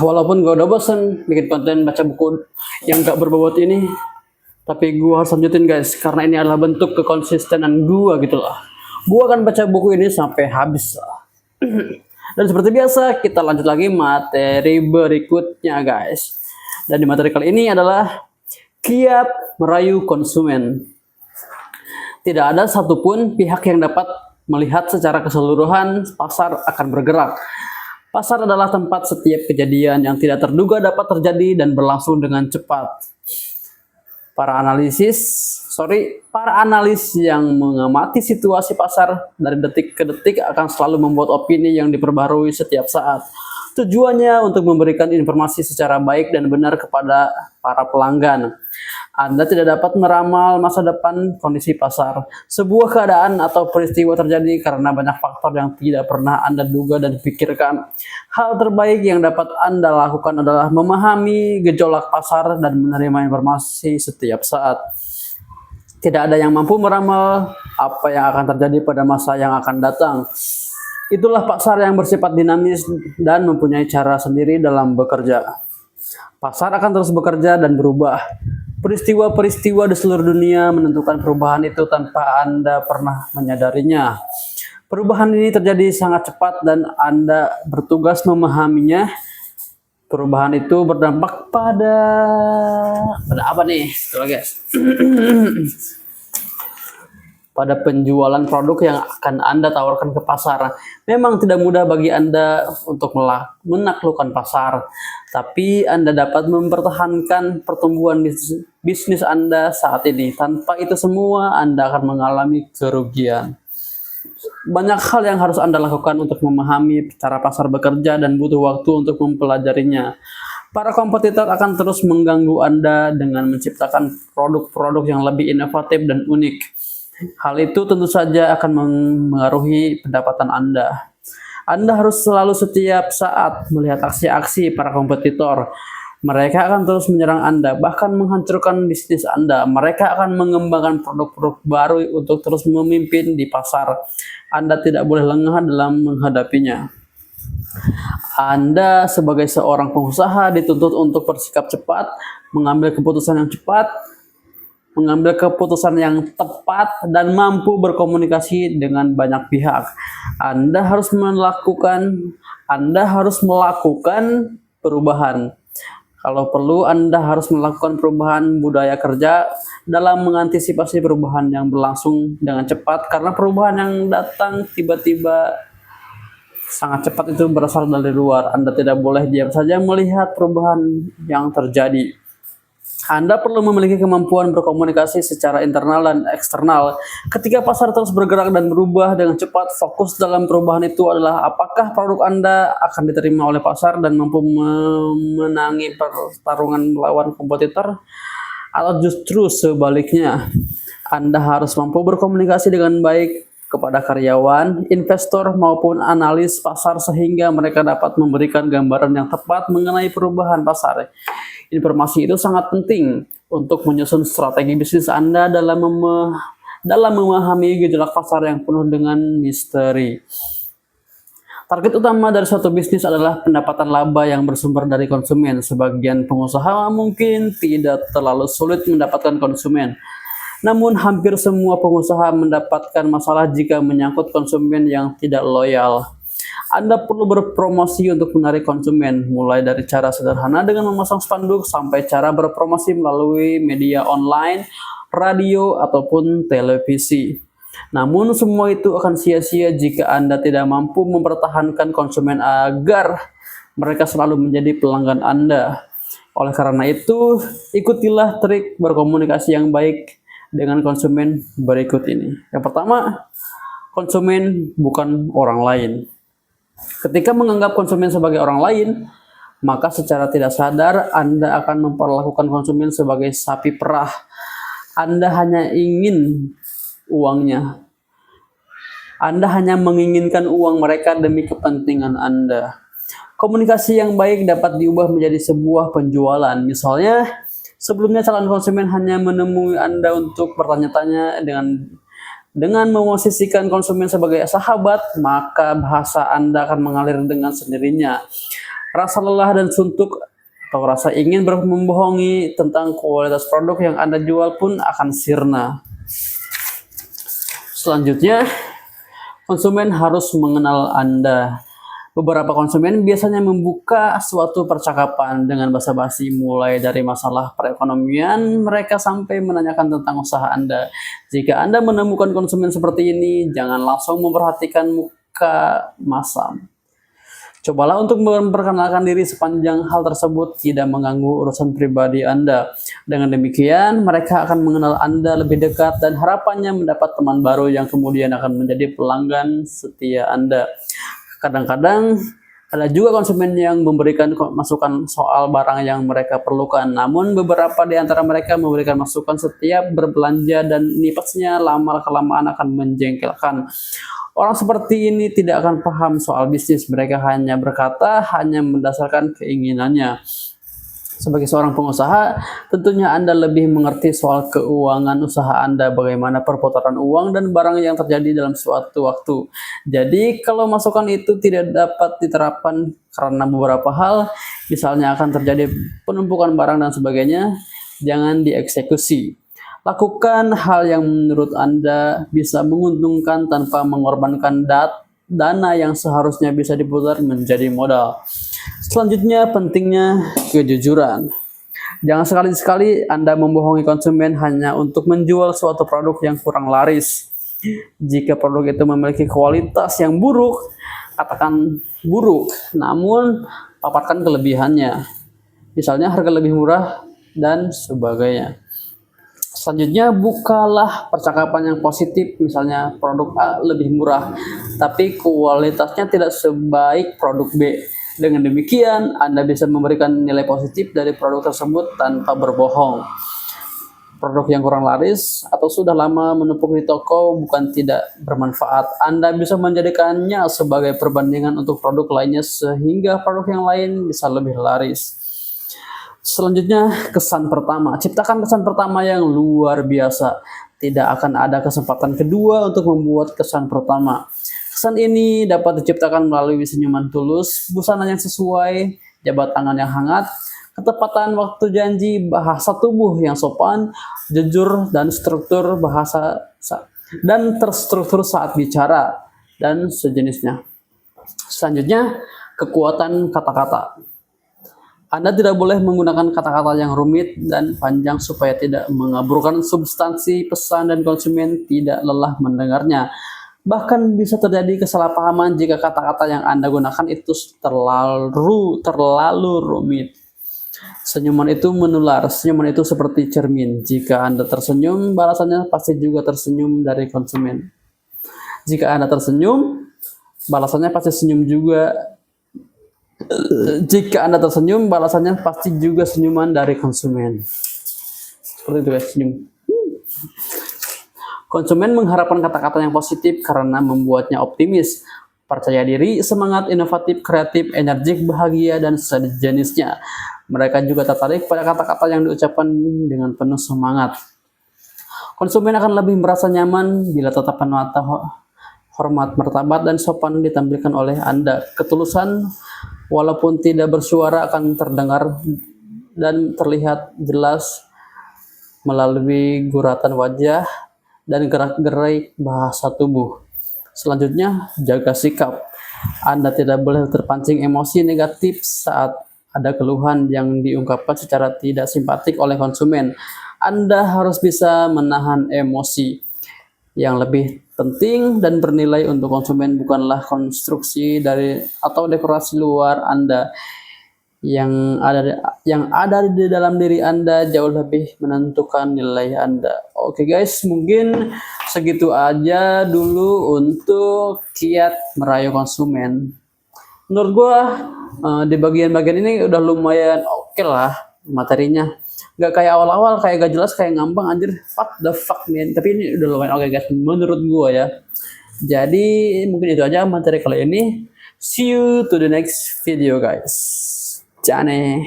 Walaupun gue udah bosen bikin konten baca buku yang gak berbobot ini, tapi gue harus lanjutin guys, karena ini adalah bentuk kekonsistenan gue gitu loh. Gue akan baca buku ini sampai habis lah. Dan seperti biasa, kita lanjut lagi materi berikutnya guys. Dan di materi kali ini adalah kiat merayu konsumen. Tidak ada satupun pihak yang dapat melihat secara keseluruhan pasar akan bergerak. Pasar adalah tempat setiap kejadian yang tidak terduga dapat terjadi dan berlangsung dengan cepat. Para analis yang mengamati situasi pasar dari detik ke detik akan selalu membuat opini yang diperbarui setiap saat. Tujuannya untuk memberikan informasi secara baik dan benar kepada para pelanggan. Anda tidak dapat meramal masa depan kondisi pasar. Sebuah keadaan atau peristiwa terjadi karena banyak faktor yang tidak pernah Anda duga dan pikirkan. Hal terbaik yang dapat Anda lakukan adalah memahami gejolak pasar dan menerima informasi setiap saat. Tidak ada yang mampu meramal apa yang akan terjadi pada masa yang akan datang. Itulah pasar yang bersifat dinamis dan mempunyai cara sendiri dalam bekerja. Pasar akan terus bekerja dan berubah. Peristiwa-peristiwa di seluruh dunia menentukan perubahan itu tanpa Anda pernah menyadarinya. Perubahan ini terjadi sangat cepat dan Anda bertugas memahaminya. Perubahan itu berdampak pada apa nih? Coba guys. Pada penjualan produk yang akan Anda tawarkan ke pasar. Memang tidak mudah bagi Anda untuk menaklukkan pasar, tapi Anda dapat mempertahankan pertumbuhan bisnis Anda saat ini. Tanpa itu semua, Anda akan mengalami kerugian. Banyak hal yang harus Anda lakukan untuk memahami cara pasar bekerja dan butuh waktu untuk mempelajarinya. Para kompetitor akan terus mengganggu Anda dengan menciptakan produk-produk yang lebih inovatif dan unik. Hal itu tentu saja akan mengaruhi pendapatan Anda. Anda harus selalu setiap saat melihat aksi-aksi para kompetitor. Mereka akan terus menyerang Anda, bahkan menghancurkan bisnis Anda. Mereka akan mengembangkan produk-produk baru untuk terus memimpin di pasar. Anda tidak boleh lengah dalam menghadapinya. Anda sebagai seorang pengusaha dituntut untuk bersikap cepat, mengambil keputusan yang cepat, mengambil keputusan yang tepat dan mampu berkomunikasi dengan banyak pihak. Anda harus melakukan perubahan. Kalau perlu, Anda harus melakukan perubahan budaya kerja dalam mengantisipasi perubahan yang berlangsung dengan cepat, karena perubahan yang datang tiba-tiba sangat cepat itu berasal dari luar. Anda tidak boleh diam saja melihat perubahan yang terjadi. Anda perlu memiliki kemampuan berkomunikasi secara internal dan eksternal. Ketika pasar terus bergerak dan berubah dengan cepat, fokus dalam perubahan itu adalah apakah produk Anda akan diterima oleh pasar dan mampu memenangi pertarungan melawan kompetitor, atau justru sebaliknya. Anda harus mampu berkomunikasi dengan baik kepada karyawan, investor, maupun analis pasar sehingga mereka dapat memberikan gambaran yang tepat mengenai perubahan pasar. Informasi itu sangat penting untuk menyusun strategi bisnis Anda dalam memahami gejolak pasar yang penuh dengan misteri. Target utama dari suatu bisnis adalah pendapatan laba yang bersumber dari konsumen. Sebagian pengusaha mungkin tidak terlalu sulit mendapatkan konsumen. Namun hampir semua pengusaha mendapatkan masalah jika menyangkut konsumen yang tidak loyal. Anda perlu berpromosi untuk menarik konsumen, mulai dari cara sederhana dengan memasang spanduk sampai cara berpromosi melalui media online, radio, ataupun televisi. Namun semua itu akan sia-sia jika Anda tidak mampu mempertahankan konsumen agar mereka selalu menjadi pelanggan Anda. Oleh karena itu, ikutilah trik berkomunikasi yang baik dengan konsumen berikut ini. Yang pertama, konsumen bukan orang lain. Ketika menganggap konsumen sebagai orang lain, maka secara tidak sadar Anda akan memperlakukan konsumen sebagai sapi perah. Anda hanya ingin uangnya. Anda hanya menginginkan uang mereka demi kepentingan Anda. Komunikasi yang baik dapat diubah menjadi sebuah penjualan. Misalnya, sebelumnya calon konsumen hanya menemui Anda untuk bertanya-tanya. Dengan memosisikan konsumen sebagai sahabat, maka bahasa Anda akan mengalir dengan sendirinya. Rasa lelah dan suntuk atau rasa ingin membohongi tentang kualitas produk yang Anda jual pun akan sirna. Selanjutnya, konsumen harus mengenal Anda. Beberapa konsumen biasanya membuka suatu percakapan dengan basa-basi, mulai dari masalah perekonomian mereka sampai menanyakan tentang usaha Anda. Jika Anda menemukan konsumen seperti ini, jangan langsung memperhatikan muka masam. Cobalah untuk memperkenalkan diri sepanjang hal tersebut tidak mengganggu urusan pribadi Anda. Dengan demikian, mereka akan mengenal Anda lebih dekat dan harapannya mendapat teman baru yang kemudian akan menjadi pelanggan setia Anda. Kadang-kadang ada juga konsumen yang memberikan masukan soal barang yang mereka perlukan. Namun beberapa di antara mereka memberikan masukan setiap berbelanja dan nipasnya lama-kelamaan akan menjengkelkan. Orang seperti ini tidak akan paham soal bisnis. Mereka hanya berkata hanya berdasarkan keinginannya. Sebagai seorang pengusaha, tentunya Anda lebih mengerti soal keuangan usaha Anda, bagaimana perputaran uang dan barang yang terjadi dalam suatu waktu. Jadi, kalau masukan itu tidak dapat diterapkan karena beberapa hal, misalnya akan terjadi penumpukan barang dan sebagainya, jangan dieksekusi. Lakukan hal yang menurut Anda bisa menguntungkan tanpa mengorbankan dana yang seharusnya bisa diputar menjadi modal. Selanjutnya, pentingnya kejujuran. Jangan sekali-sekali Anda membohongi konsumen hanya untuk menjual suatu produk yang kurang laris. Jika produk itu memiliki kualitas yang buruk, katakan buruk, namun paparkan kelebihannya. Misalnya harga lebih murah dan sebagainya. Selanjutnya, bukalah percakapan yang positif, misalnya produk A lebih murah, tapi kualitasnya tidak sebaik produk B. Dengan demikian, Anda bisa memberikan nilai positif dari produk tersebut tanpa berbohong. Produk yang kurang laris atau sudah lama menumpuk di toko bukan tidak bermanfaat. Anda bisa menjadikannya sebagai perbandingan untuk produk lainnya sehingga produk yang lain bisa lebih laris. Selanjutnya, kesan pertama. Ciptakan kesan pertama yang luar biasa. Tidak akan ada kesempatan kedua untuk membuat kesan pertama. Kesan ini dapat diciptakan melalui senyuman tulus, busana yang sesuai, jabat tangan yang hangat, ketepatan waktu janji, bahasa tubuh yang sopan, jujur, dan struktur bahasa dan terstruktur saat bicara, dan sejenisnya. Selanjutnya, kekuatan kata-kata. Anda tidak boleh menggunakan kata-kata yang rumit dan panjang supaya tidak mengaburkan substansi pesan dan konsumen tidak lelah mendengarnya. Bahkan bisa terjadi kesalahpahaman jika kata-kata yang Anda gunakan itu terlalu rumit. Senyuman itu menular. Senyuman itu seperti cermin. Jika Anda tersenyum, balasannya pasti juga tersenyum dari konsumen. Jika Anda tersenyum, balasannya pasti senyum juga. Jika Anda tersenyum, balasannya pasti juga senyuman dari konsumen. Seperti itu guys, senyum. Konsumen mengharapkan kata-kata yang positif karena membuatnya optimis, percaya diri, semangat, inovatif, kreatif, energik, bahagia, dan sejenisnya. Mereka juga tertarik pada kata-kata yang diucapkan dengan penuh semangat. Konsumen akan lebih merasa nyaman bila tatapan mata hormat, martabat, dan sopan ditampilkan oleh Anda. Ketulusan walaupun tidak bersuara akan terdengar dan terlihat jelas melalui guratan wajah dan gerak-gerik bahasa tubuh. Selanjutnya, jaga sikap. Anda tidak boleh terpancing emosi negatif saat ada keluhan yang diungkapkan secara tidak simpatik oleh konsumen. Anda harus bisa menahan emosi. Yang lebih penting dan bernilai untuk konsumen bukanlah konstruksi dari atau dekorasi luar Anda. Yang ada di dalam diri Anda jauh lebih menentukan nilai Anda. Oke guys, mungkin segitu aja dulu untuk kiat merayu konsumen. Menurut gua di bagian-bagian ini udah lumayan oke lah materinya. Gak kayak awal-awal kayak gak jelas, kayak ngambang anjir, what the fuck nih. Tapi ini udah lumayan oke guys menurut gua ya. Jadi mungkin itu aja materi kali ini. See you to the next video guys. Jane.